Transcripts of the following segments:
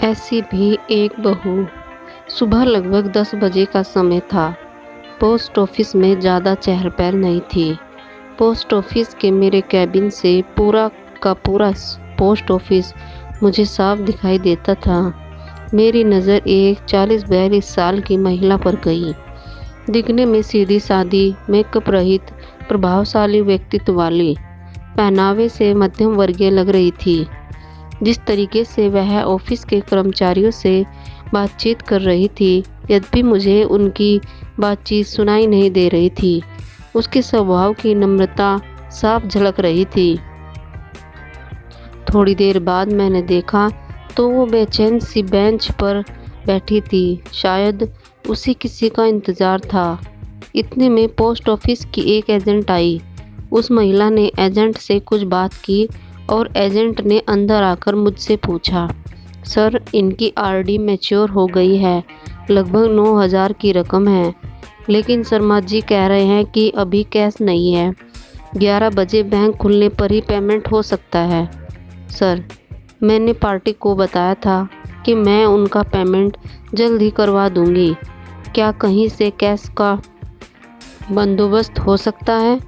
ऐसी भी एक बहू। सुबह लगभग 10 बजे का समय था। पोस्ट ऑफिस में ज़्यादा चहल पहल नहीं थी। पोस्ट ऑफिस के मेरे कैबिन से पूरा का पूरा पोस्ट ऑफिस मुझे साफ दिखाई देता था। मेरी नज़र एक 40-42 साल की महिला पर गई। दिखने में सीधी सादी, मेकअप रहित, प्रभावशाली व्यक्तित्व वाली, पहनावे से मध्यम वर्गीय लग रही थी। जिस तरीके से वह ऑफिस के कर्मचारियों से बातचीत कर रही थी, यद्यपि मुझे उनकी बातचीत सुनाई नहीं दे रही थी, उसके स्वभाव की नम्रता साफ झलक रही थी। थोड़ी देर बाद मैंने देखा तो वो बेचैन सी बेंच पर बैठी थी। शायद उसे किसी का इंतज़ार था। इतने में पोस्ट ऑफिस की एक एजेंट आई। उस महिला ने एजेंट से कुछ बात की और एजेंट ने अंदर आकर मुझसे पूछा, सर, इनकी आरडी मैच्योर हो गई है, लगभग 9,000 की रकम है, लेकिन शर्मा जी कह रहे हैं कि अभी कैश नहीं है, 11 बजे बैंक खुलने पर ही पेमेंट हो सकता है। सर, मैंने पार्टी को बताया था कि मैं उनका पेमेंट जल्द ही करवा दूंगी। क्या कहीं से कैश का बंदोबस्त हो सकता है?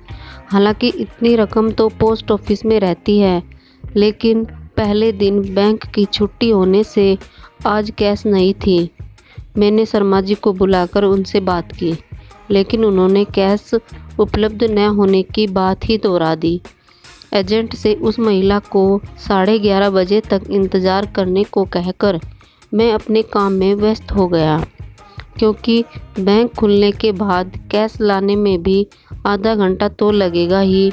हालांकि इतनी रकम तो पोस्ट ऑफिस में रहती है, लेकिन पहले दिन बैंक की छुट्टी होने से आज कैश नहीं थी। मैंने शर्मा जी को बुलाकर उनसे बात की, लेकिन उन्होंने कैश उपलब्ध न होने की बात ही दोहरा दी। एजेंट से उस महिला को 11:30 बजे तक इंतज़ार करने को कहकर मैं अपने काम में व्यस्त हो गया, क्योंकि बैंक खुलने के बाद कैश लाने में भी आधा घंटा तो लगेगा ही।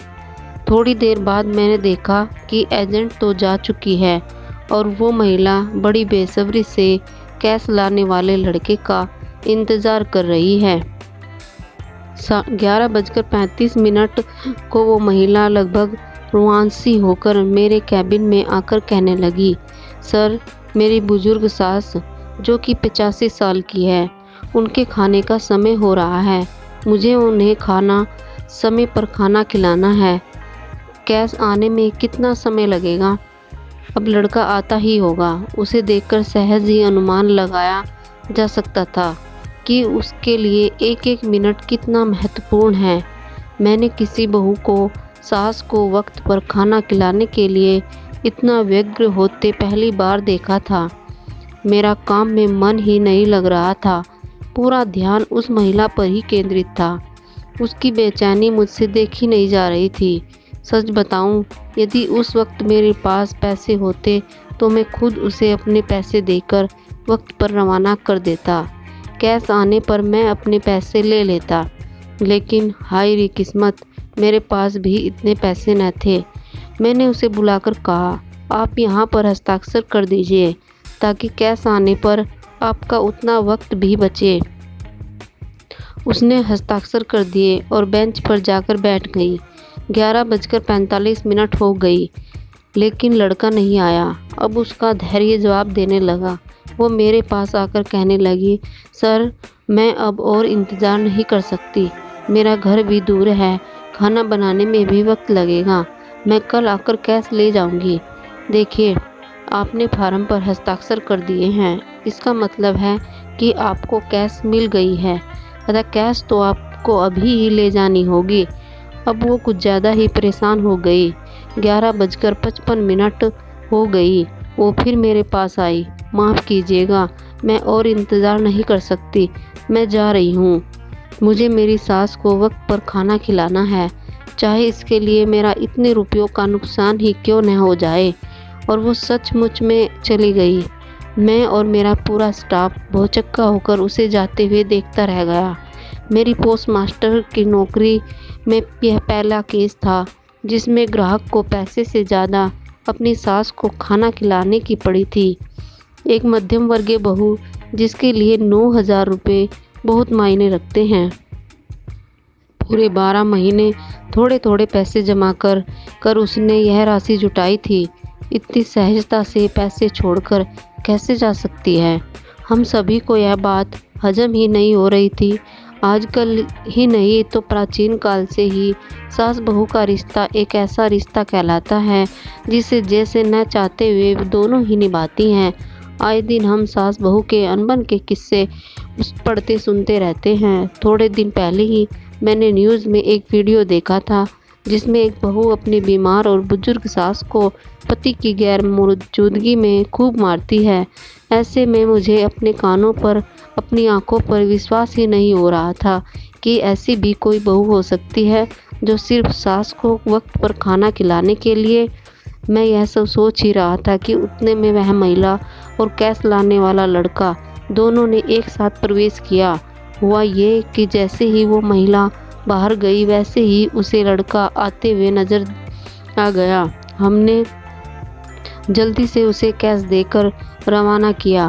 थोड़ी देर बाद मैंने देखा कि एजेंट तो जा चुकी है और वो महिला बड़ी बेसब्री से कैश लाने वाले लड़के का इंतज़ार कर रही है। 11:35 को वो महिला लगभग रुआंसी होकर मेरे कैबिन में आकर कहने लगी, सर, मेरी बुजुर्ग सास, जो कि 85 साल की है, उनके खाने का समय हो रहा है। मुझे उन्हें समय पर खाना खिलाना है। कैश आने में कितना समय लगेगा? अब लड़का आता ही होगा। उसे देखकर सहज ही अनुमान लगाया जा सकता था कि उसके लिए एक एक मिनट कितना महत्वपूर्ण है। मैंने किसी बहू को सास को वक्त पर खाना खिलाने के लिए इतना व्यग्र होते पहली बार देखा था। मेरा काम में मन ही नहीं लग रहा था। पूरा ध्यान उस महिला पर ही केंद्रित था। उसकी बेचैनी मुझसे देखी नहीं जा रही थी। सच बताऊं, यदि उस वक्त मेरे पास पैसे होते तो मैं खुद उसे अपने पैसे देकर वक्त पर रवाना कर देता। कैश आने पर मैं अपने पैसे ले लेता, लेकिन हाय रे किस्मत, मेरे पास भी इतने पैसे न थे। मैंने उसे बुलाकर कहा, आप यहाँ पर हस्ताक्षर कर दीजिए ताकि कैश आने पर आपका उतना वक्त भी बचे। उसने हस्ताक्षर कर दिए और बेंच पर जाकर बैठ गई। 11:45 हो गई, लेकिन लड़का नहीं आया। अब उसका धैर्य जवाब देने लगा। वो मेरे पास आकर कहने लगी, सर, मैं अब और इंतज़ार नहीं कर सकती। मेरा घर भी दूर है, खाना बनाने में भी वक्त लगेगा। मैं कल आकर कैश ले जाऊंगी। देखिए, आपने फार्म पर हस्ताक्षर कर दिए हैं, इसका मतलब है कि आपको कैश मिल गई है। अतः कैश तो आपको अभी ही ले जानी होगी। अब वो कुछ ज़्यादा ही परेशान हो गई। 11:55 हो गई। वो फिर मेरे पास आई। माफ़ कीजिएगा, मैं और इंतज़ार नहीं कर सकती, मैं जा रही हूँ। मुझे मेरी सास को वक्त पर खाना खिलाना है, चाहे इसके लिए मेरा इतने रुपयों का नुकसान ही क्यों न हो जाए। और वो सचमुच में चली गई। मैं और मेरा पूरा स्टाफ भौचक्का होकर उसे जाते हुए देखता रह गया। मेरी पोस्टमास्टर की नौकरी में यह पहला केस था जिसमें ग्राहक को पैसे से ज़्यादा अपनी सास को खाना खिलाने की पड़ी थी। एक मध्यम वर्गीय बहू जिसके लिए 9,000 रुपये बहुत मायने रखते हैं। पूरे 12 महीने थोड़े थोड़े पैसे जमा कर उसने यह राशि जुटाई थी। इतनी सहजता से पैसे छोड़कर कैसे जा सकती है? हम सभी को यह बात हजम ही नहीं हो रही थी। आजकल ही नहीं तो प्राचीन काल से ही सास बहू का रिश्ता एक ऐसा रिश्ता कहलाता है जिसे जैसे न चाहते हुए दोनों ही निभाती हैं। आए दिन हम सास बहू के अनबन के किस्से पढ़ते सुनते रहते हैं। थोड़े दिन पहले ही मैंने न्यूज़ में एक वीडियो देखा था जिसमें एक बहू अपनी बीमार और बुजुर्ग सास को पति की गैर मौजूदगी में खूब मारती है। ऐसे में मुझे अपने कानों पर, अपनी आंखों पर विश्वास ही नहीं हो रहा था कि ऐसी भी कोई बहू हो सकती है जो सिर्फ सास को वक्त पर खाना खिलाने के लिए। मैं यह सब सोच ही रहा था कि उतने में वह महिला और कैश लाने वाला लड़का दोनों ने एक साथ प्रवेश किया। हुआ ये कि जैसे ही वो महिला बाहर गई वैसे ही उसे लड़का आते हुए नजर आ गया। हमने जल्दी से उसे कैश देकर रवाना किया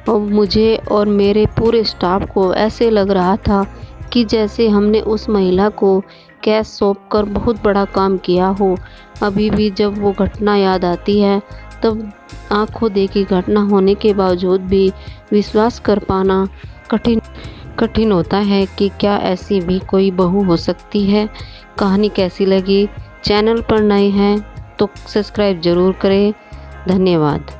और मुझे और मेरे पूरे स्टाफ को ऐसे लग रहा था कि जैसे हमने उस महिला को कैश सौंपकर बहुत बड़ा काम किया हो। अभी भी जब वो घटना याद आती है तब आंखों देखी घटना होने के बावजूद भी विश्वास कर पाना कठिन होता है कि क्या ऐसी भी कोई बहू हो सकती है। कहानी कैसी लगी? चैनल पर नए हैं तो सब्सक्राइब ज़रूर करें। धन्यवाद।